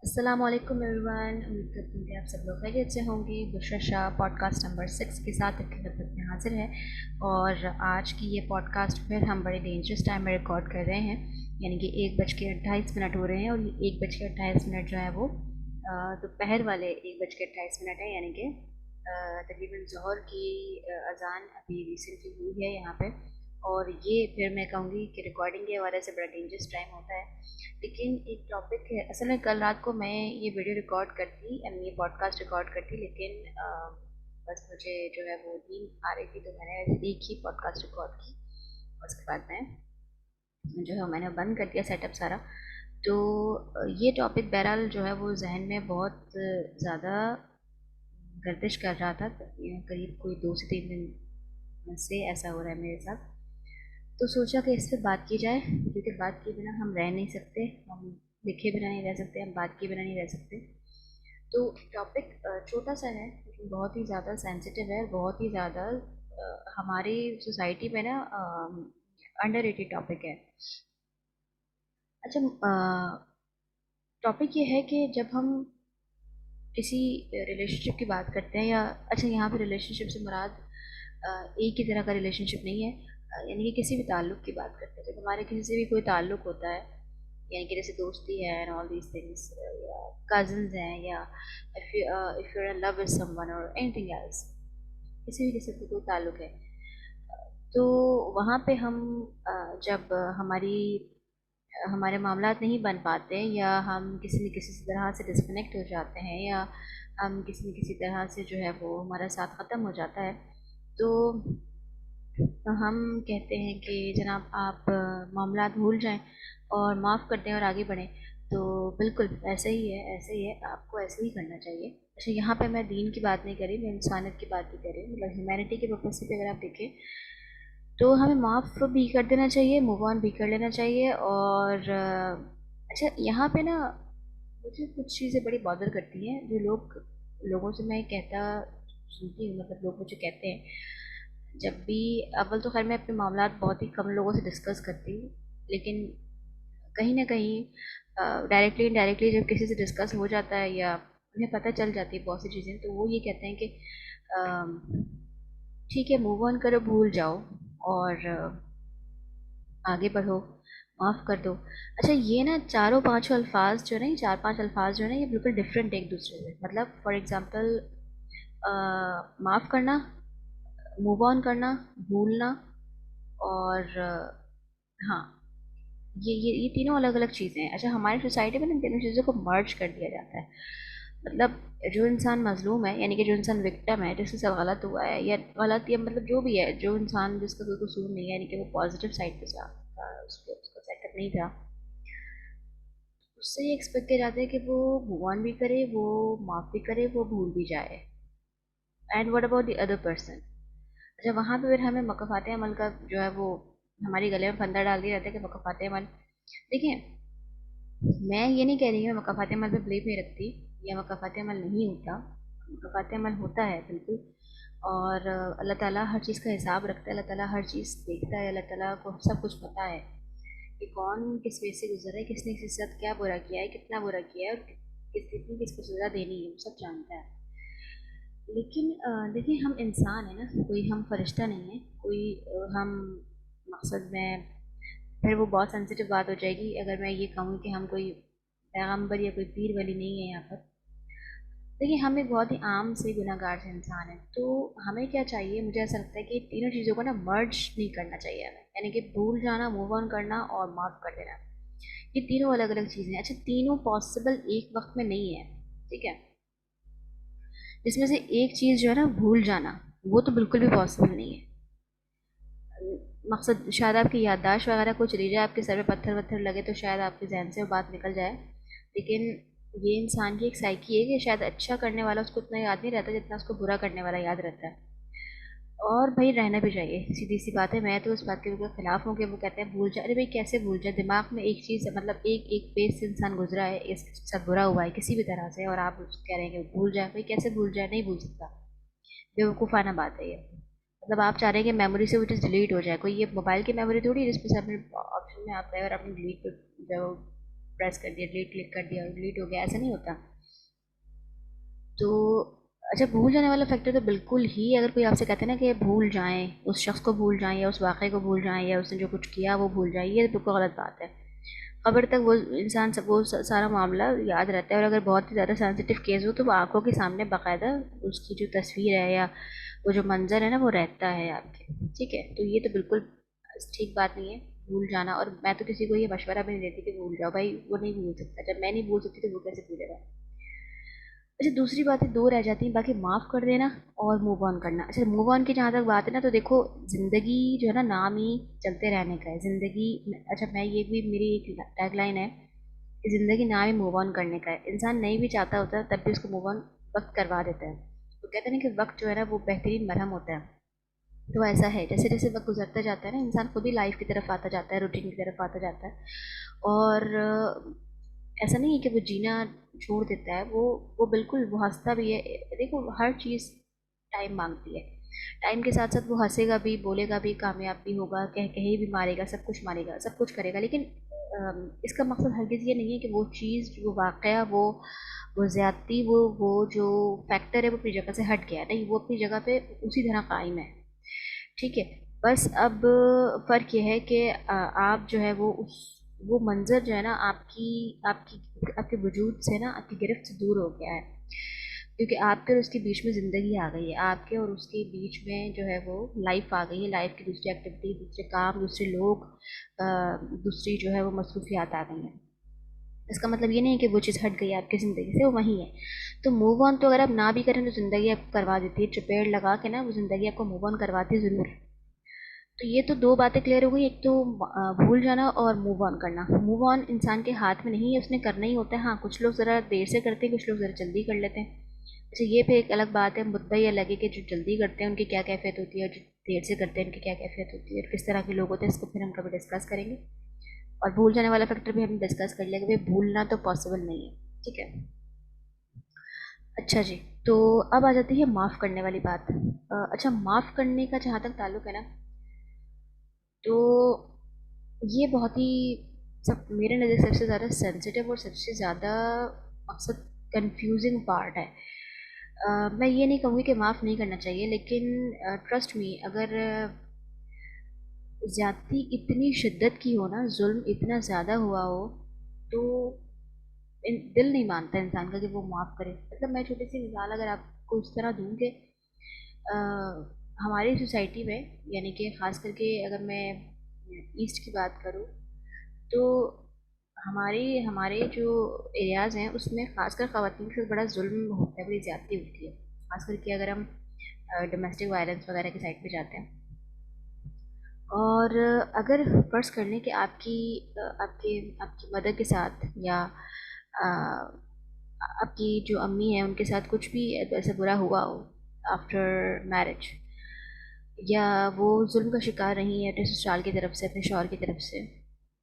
अस्सलाम वालेकुम एवरीवन। उम्मीद करती हूँ कि आप सब लोग खैरियत से होंगे। बुशरा शाह पॉडकास्ट नंबर 6 के साथ आपकी खिदमत में हाजिर है। और आज की ये पॉडकास्ट फिर हम बड़े डेंजरस टाइम में रिकॉर्ड कर रहे हैं, यानी कि 1:28 हो रहे हैं। और ये 1:28 जो है वो दोपहर वाले 1:28 है, यानी कि तकरीबन ज़ोहर की अज़ान अभी रिसेंटली हुई है यहाँ पे। और ये फिर मैं कहूँगी कि रिकॉर्डिंग के हवाले से बड़ा डेंजरस टाइम होता है। लेकिन एक टॉपिक है, असल में कल रात को मैं ये वीडियो रिकॉर्ड करती, ये पॉडकास्ट रिकॉर्ड करती, लेकिन बस मुझे जो है वो नींद आ रही थी, तो मैंने एक ही पॉडकास्ट रिकॉर्ड की। उसके बाद मैं जो है मैंने बंद कर दिया सेटअप सारा। तो ये टॉपिक बहरहाल जो है वो जहन में बहुत ज़्यादा गर्दिश कर रहा था। करीब कोई 2 से 3 दिन से ऐसा हो रहा है मेरे साथ। तो सोचा कि इस पे बात की जाए, क्योंकि बात किए बिना हम रह नहीं सकते, हम लिखे बिना नहीं रह सकते, हम बात किए बिना नहीं रह सकते। तो टॉपिक छोटा सा है लेकिन बहुत ही ज़्यादा सेंसिटिव है, बहुत ही ज़्यादा हमारी सोसाइटी में ना अंडर रेटेड टॉपिक है। अच्छा, टॉपिक ये है कि जब हम किसी रिलेशनशिप की बात करते हैं, या अच्छा यहाँ पे रिलेशनशिप से मुराद एक ही तरह का रिलेशनशिप नहीं है, यानी कि किसी भी ताल्लुक़ की बात करते हैं। जब हमारे किसी से भी कोई ताल्लुक़ होता है, यानी कि जैसे दोस्ती है एंड ऑल दीज थिंग्स, या कज़न्स हैं, या if you are in love with someone और एनीथिंग एल्स, किसी भी किस्म का कोई ताल्लुक़ है, तो वहाँ पे हम जब हमारे मामलात नहीं बन पाते, या हम किसी न किसी तरह से डिस्कनेक्ट हो जाते हैं, या हम किसी न किसी तरह से जो है वो हमारा साथ ख़त्म हो जाता है, तो हम कहते हैं कि जनाब आप मामलात भूल जाएं और माफ़ कर दें और आगे बढ़ें। तो बिल्कुल ऐसे ही है, ऐसे ही है, आपको ऐसे ही करना चाहिए। अच्छा, यहाँ पे मैं दीन की बात नहीं कर रही, मैं इंसानियत की बात नहीं कर रही, मतलब ह्यूमैनिटी के पर्पज़ से भी अगर आप देखें तो हमें माफ़ भी कर देना चाहिए, मूव ऑन भी कर लेना चाहिए। और अच्छा, यहाँ पे ना मुझे कुछ चीज़ें बड़ी बॉदर करती हैं, जो लोगों से मैं कहता सुनती हूँ, मतलब लोग मुझे कहते हैं जब भी। अव्वल तो खैर मैं अपने मामलात बहुत ही कम लोगों से डिस्कस करती हूँ, लेकिन कहीं ना कहीं डायरेक्टली इनडायरेक्टली जब किसी से डिस्कस हो जाता है, या उन्हें पता चल जाती है बहुत सी चीज़ें, तो वो ये कहते हैं कि ठीक है, मूव ऑन करो, भूल जाओ और आगे बढ़ो, माफ़ कर दो। अच्छा, ये ना चारों पांचों अल्फाज जो है ना, ये चार पांच अल्फाज जो है ना, ये बिल्कुल डिफरेंट है एक दूसरे से। मतलब फॉर एग्जांपल, माफ़ करना, मूव ऑन करना, भूलना, और हाँ, ये तीनों अलग अलग चीज़ें हैं। अच्छा, हमारी सोसाइटी में ना इन तीनों चीज़ों को मर्ज कर दिया जाता है। मतलब जो इंसान मजलूम है, यानी कि जो इंसान विक्टिम है, जिसके साथ गलत हुआ है, या गलत, या मतलब जो भी है, जो इंसान जिसका कोई कसूर नहीं है, यानी कि वो पॉजिटिव साइड पे था, उसका सेटअप नहीं था, उससे ये एक्सपेक्ट किया जाता है कि वो मूव ऑन भी करे, वो माफ़ भी करे, वो भूल भी जाए। And what about the other person? अच्छा, वहाँ पे फिर हमें मकफ़ात अमल का जो है वो हमारे गले में फंदा डाल दिया जाता है कि मकफ़ात अमल। देखिए, मैं ये नहीं कह रही हूँ मैं मकफ़ात अमल पे बिलीव नहीं रखती, या मकफ़ात अमल नहीं होता। मकफ़ात अमल होता है बिल्कुल। और अल्लाह ताला हर चीज़ का हिसाब रखता है, अल्लाह ताला हर चीज़ देखता है, अल्लाह ताला को सब कुछ पता है कि कौन किस वे से गुजरा है, किसने किसके साथ क्या बुरा किया है, कितना बुरा किया है, और कितनी किसको सज़ा देनी है, वो सब जानता है। लेकिन देखिए, हम इंसान है ना, कोई हम फरिश्ता नहीं है, कोई हम मकसद में, फिर वो बहुत सेंसिटिव बात हो जाएगी अगर मैं ये कहूँ कि हम कोई पैगंबर या कोई पीर वली नहीं है यहाँ पर। देखिए, हम एक बहुत ही आम से गुनहगार से इंसान है, तो हमें क्या चाहिए, मुझे ऐसा लगता है कि तीनों चीज़ों को ना मर्ज नहीं करना चाहिए हमें, यानी कि भूल जाना, मूव ऑन करना और माफ़ कर देना। ये तीनों अलग अलग चीज़ें हैं। अच्छा, तीनों पॉसिबल एक वक्त में नहीं है, ठीक है? जिसमें से एक चीज़ जो है ना, भूल जाना, वो तो बिल्कुल भी पॉसिबल नहीं है। मकसद शायद आपकी याददाश्त वगैरह कुछ चली जाए, आपके सर पे पत्थर वत्थर लगे तो शायद आपके जहन से वो बात निकल जाए, लेकिन ये इंसान की एक साइकी है कि शायद अच्छा करने वाला उसको उतना याद नहीं रहता जितना उसको बुरा करने वाला याद रहता है। और भाई रहना भी चाहिए, सीधी सी बात है। मैं तो इस बात के बिल्कुल खिलाफ हूँ कि वो कहते हैं भूल जाए। अरे भाई, कैसे भूल जाए? दिमाग में एक चीज़, मतलब एक एक पेज से इंसान गुजरा है, इसके साथ बुरा हुआ है किसी भी तरह से, और आप कह रहे हैं कि भूल जाए। भाई कैसे भूल जाए? नहीं भूल सकता, बेवकूफ़ाना बात है ये। मतलब आप चाह रहे हैं कि मेमोरी से वो चीज़ डिलीट हो जाए। कोई ये मोबाइल की मेमोरी थोड़ी है जिसमें से अपने ऑप्शन में आता है और अपने डिलीट पे जो प्रेस कर दिया, डिलीट क्लिक कर दिया और डिलीट हो गया, ऐसा नहीं होता। तो अच्छा, भूल जाने वाला फैक्टर तो बिल्कुल ही, अगर कोई आपसे कहते हैं ना कि भूल जाएं, उस शख्स को भूल जाएं या उस वाक़े को भूल जाएं या उसने जो कुछ किया वो भूल जाएं, ये बिल्कुल गलत बात है। खबर तक वो इंसान सब वो सारा मामला याद रहता है, और अगर बहुत ही ज़्यादा सेंसिटिव केस हो तो वो आंखों के सामने बाकायदा उसकी जो तस्वीर है या वो जो मंजर है ना वो रहता है आपके। ठीक है, तो ये तो बिल्कुल ठीक बात नहीं है भूल जाना। और मैं तो किसी को ये मशवरा भी नहीं देती कि भूल जाओ भाई, वो नहीं भूल सकता। जब मैं नहीं भूल सकती तो वो कैसे भूलेगा। अच्छा, दूसरी बातें दो रह जाती हैं बाकी, माफ़ कर देना और मूव ऑन करना। अच्छा, मूव ऑन की जहाँ तक बात है ना, तो देखो ज़िंदगी जो है ना नाम ही चलते रहने का है ज़िंदगी। अच्छा, मैं ये भी मेरी एक टैगलाइन है कि ज़िंदगी नाम ही मूव ऑन करने का है। इंसान नहीं भी चाहता होता तब भी उसको मूव ऑन वक्त करवा देता है। तो कहते हैं ना कि वक्त जो है ना वो बेहतरीन मरहम होता है। तो ऐसा है, जैसे जैसे वक्त गुजरता जाता है ना, इंसान खुद ही लाइफ की तरफ आता जाता है, रूटीन की तरफ आता जाता है। और ऐसा नहीं है कि वो जीना छोड़ देता है, वो बिल्कुल वो हंसता भी है। देखो हर चीज़ टाइम मांगती है। टाइम के साथ साथ वो हंसेगा भी, बोलेगा भी, कामयाब भी होगा, कह कहीं भी मारेगा, सब कुछ मारेगा, सब कुछ करेगा। लेकिन इसका मकसद हरगिज़ ये नहीं है कि वो चीज़, वो वाक़या, वो ज़्यादती, वो जो फैक्टर है वो अपनी जगह से हट गया। नहीं, वो अपनी जगह पे उसी तरह कायम है। ठीक है। बस अब फ़र्क ये है कि आप जो है वो मंज़र जो है ना आपकी आपकी आपके वजूद से ना, आपकी गिरफ्त से दूर हो गया है। क्योंकि आपके और उसके बीच में ज़िंदगी आ गई है, आपके और उसके बीच में जो है वो लाइफ आ गई है। लाइफ की दूसरी एक्टिविटी, दूसरे काम, दूसरे लोग, दूसरी जो है वो मसरूफियात आ गई हैं। इसका मतलब ये नहीं है कि वो चीज़ हट गई है आपकी ज़िंदगी से, वो वहीं है। तो मूव ऑन तो अगर आप ना भी करें तो ज़िंदगी आपको करवा देती है, चपेड़ लगा के ना वो ज़िंदगी आपको मूव ऑन करवाती है ज़रूर। तो ये तो दो बातें क्लियर हो गई। एक तो भूल जाना और मूव ऑन करना। मूव ऑन इंसान के हाथ में नहीं है, उसने करना ही होता है। हाँ, कुछ लोग ज़रा देर से करते हैं, कुछ लोग ज़रा जल्दी कर लेते हैं। अच्छा, ये पे एक अलग बात है, मुद्दा ये अलग है कि जो जल्दी करते हैं उनकी क्या कैफियत होती है और जो देर से करते हैं उनकी क्या कैफियत होती है और किस तरह के लोग होते हैं, इसको फिर हम कभी डिस्कस करेंगे। और भूल जाने वाला फैक्टर भी हम डिस्कस कर लेंगे, भाई भूलना तो पॉसिबल नहीं है। ठीक है। अच्छा जी, तो अब आ जाती है माफ़ करने वाली बात। अच्छा, माफ़ करने का जहाँ तक ताल्लुक है ना, तो ये बहुत ही, सब मेरे नज़र सबसे ज़्यादा सेंसिटिव और सबसे ज़्यादा मकसद कंफ्यूजिंग पार्ट है। मैं ये नहीं कहूँगी कि माफ़ नहीं करना चाहिए, लेकिन ट्रस्ट मी, अगर ज़्यादती इतनी शिद्दत की हो ना, जुल्म इतना ज़्यादा हुआ हो, तो दिल नहीं मानता इंसान का कि वो माफ़ करे। मतलब मैं छोटी सी मिसाल अगर आपको उस तरह दूँ कि अ, हमारी सोसाइटी में, यानी कि ख़ास करके अगर मैं ईस्ट की बात करूँ, तो हमारे हमारे जो एरियाज़ हैं उसमें ख़ासकर ख़वातीन के साथ बड़ा जुल्म होता है, बड़ी ज़्यादती होती है। ख़ास करके अगर हम डोमेस्टिक वायलेंस वगैरह की साइड पे जाते हैं। और अगर फ़र्ज़ कर लें कि आपके आपकी मदर के साथ या अ, आपकी जो अम्मी हैं उनके साथ कुछ भी ऐसा बुरा हुआ हो आफ्टर मैरिज, या वो जुल्म का शिकार रही है अपने ससुराल की तरफ से, अपने शौहर की तरफ से,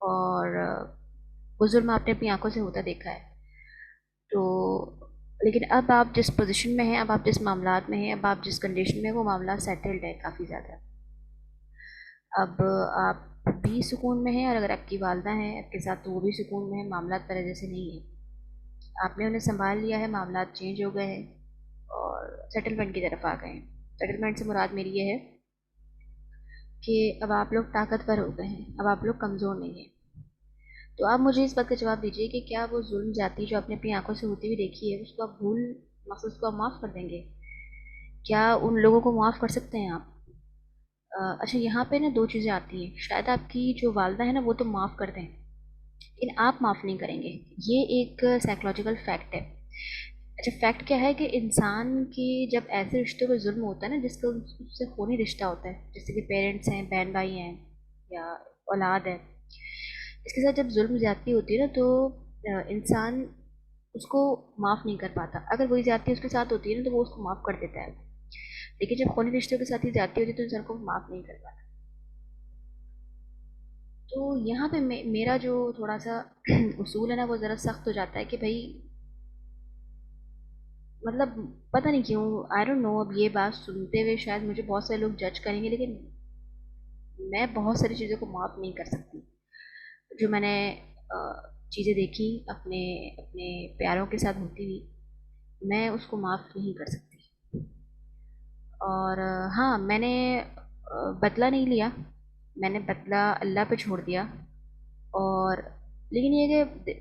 और वो जुल्म आपने अपनी आंखों से होता देखा है। तो लेकिन अब आप जिस पोजीशन में हैं, अब आप जिस मामलात में हैं, अब आप जिस कंडीशन में, वो मामला सेटल्ड है काफ़ी ज़्यादा। अब आप भी सुकून में हैं, और अगर आपकी वालदा हैं आपके साथ तो वो भी सुकून में है, मामला पहले जैसे नहीं है। आपने उन्हें संभाल लिया है, मामला चेंज हो गए हैं और सेटलमेंट की तरफ आ गए हैं। सेटलमेंट से मुराद मेरी ये है कि अब आप लोग ताकतवर हो गए हैं, अब आप लोग कमज़ोर नहीं हैं। तो आप मुझे इस बात का जवाब दीजिए कि क्या वो जुल्म जाती जो आपने अपनी आंखों से होती हुई देखी है, उसको आप भूल, मतलब उसको आप माफ़ कर देंगे? क्या उन लोगों को माफ़ कर सकते हैं आप? अच्छा, यहाँ पे ना दो चीज़ें आती हैं। शायद आपकी जो वालदा है ना वो तो माफ़ कर दें, लेकिन आप माफ़ नहीं करेंगे। ये एक साइकोलॉजिकल फैक्ट है। अच्छा, फैक्ट क्या है कि इंसान की जब ऐसे रिश्तों में जुल्म होता है ना, जिसका उससे खूनी रिश्ता होता है, जैसे कि पेरेंट्स हैं, बहन भाई हैं, या औलाद है, इसके साथ जब जुल्म ज़्यादती होती है ना, तो इंसान उसको माफ़ नहीं कर पाता। अगर वही ज़्यादती उसके साथ होती है ना तो वो उसको माफ़ कर देता है। लेकिन जब खूनी रिश्तों के साथ ही ज़्यादती होती है तो इंसान को माफ़ नहीं कर पाता। तो यहाँ पे मेरा जो थोड़ा सा उसूल है ना वो ज़रा सख्त हो जाता है कि भाई, मतलब पता नहीं क्यों, आई डोंट नो, अब ये बात सुनते हुए शायद मुझे बहुत सारे लोग जज करेंगे, लेकिन मैं बहुत सारी चीज़ों को माफ़ नहीं कर सकती जो मैंने चीज़ें देखी अपने अपने प्यारों के साथ होती हुई, मैं उसको माफ़ नहीं कर सकती। और हाँ, मैंने बदला नहीं लिया, मैंने बदला अल्लाह पे छोड़ दिया। और लेकिन ये कि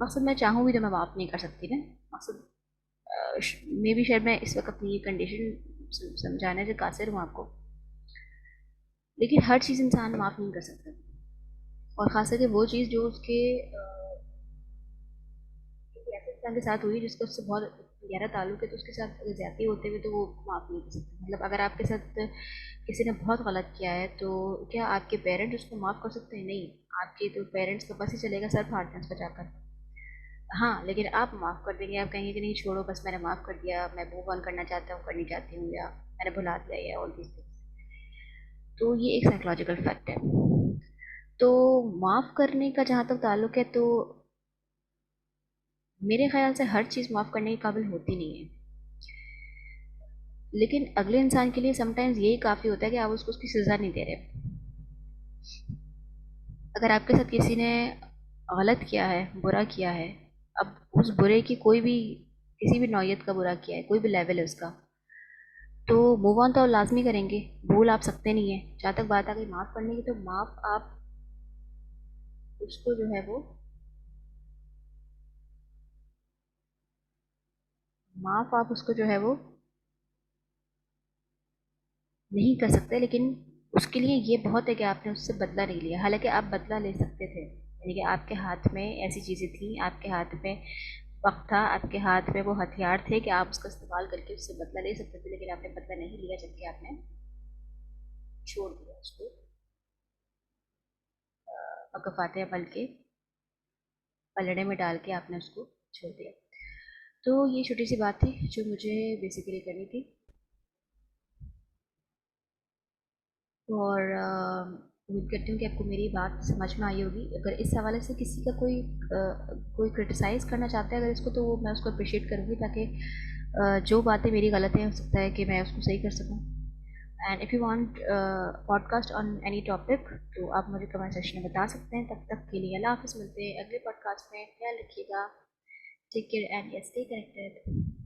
मकसद मैं चाहूँ भी तो मैं माफ़ नहीं कर सकती ना। मकसद मे बी शायद मैं इस वक्त अपनी ये कंडीशन समझाने से कासिर हूँ आपको, लेकिन हर चीज़ इंसान माफ़ नहीं कर सकता। और ख़ास करके वो चीज़ जो उसके किसी ऐसे इंसान के साथ हुई जिसका उससे बहुत गहरा ताल्लुक है, तो उसके साथ अगर ज्यादती होते हुए तो वो माफ़ नहीं कर सकते। मतलब अगर आपके साथ किसी ने बहुत गलत किया है, तो क्या आपके पेरेंट्स उसको माफ़ कर सकते हैं? नहीं। आपके तो पेरेंट्स का बस ही चलेगा सर फाड़ने उसका जाकर। हाँ, लेकिन आप माफ़ कर देंगे, आप कहेंगे कि नहीं छोड़ो, बस मैंने माफ़ कर दिया, मैं मूव ऑन करना चाहता हूँ, करनी चाहती हूँ, या मैंने भुला दिया, या ऑल दिस थिंग्स। तो ये एक साइकोलॉजिकल फैक्ट है। तो माफ़ करने का जहाँ तक ताल्लुक है, तो मेरे ख्याल से हर चीज़ माफ़ करने के काबिल होती नहीं है। लेकिन अगले इंसान के लिए समटाइम्स यही काफ़ी होता है कि आप उसको उसकी सज़ा नहीं दे रहे। अगर आपके साथ किसी ने गलत किया है, बुरा किया है, अब उस बुरे की कोई भी, किसी भी नौयत का बुरा किया है, कोई भी लेवल है उसका, तो मूव ऑन तो लाजमी करेंगे। भूल आप सकते नहीं है। जहाँ तक बात आ गई माफ़ करने की, तो माफ़ आप उसको जो है वो, माफ़ आप उसको जो है वो नहीं कर सकते। लेकिन उसके लिए ये बहुत है कि आपने उससे बदला नहीं लिया। हालांकि आप बदला ले सकते थे, यानी कि आपके हाथ में ऐसी चीज़ें थी, आपके हाथ में वक्त था, आपके हाथ में वो हथियार थे कि आप उसका इस्तेमाल करके उससे बदला ले सकते थे। लेकिन आपने बदला नहीं लिया, जबकि आपने छोड़ दिया उसको अकफ़ाते पल के पलड़े में डाल के आपने उसको छोड़ दिया। तो ये छोटी सी बात थी जो मुझे बेसिकली करनी थी। और उम्मीद करती हूँ कि आपको मेरी बात समझ में आई होगी। अगर इस हवाले से किसी का कोई क्रिटिसाइज़ करना चाहता है अगर इसको, तो वो मैं उसको अप्रिशिएट करूँगी, ताकि जो बातें मेरी गलत हैं हो सकता है कि मैं उसको सही कर सकूँ। And if you want podcast on any topic, तो आप मुझे कमेंट सेक्शन में बता सकते हैं। तब तक के लिए अल्लाह हाफ़िज़, मिलते हैं अगले पॉडकास्ट में। ख्याल रखिएगा। Take care and yes, stay connected.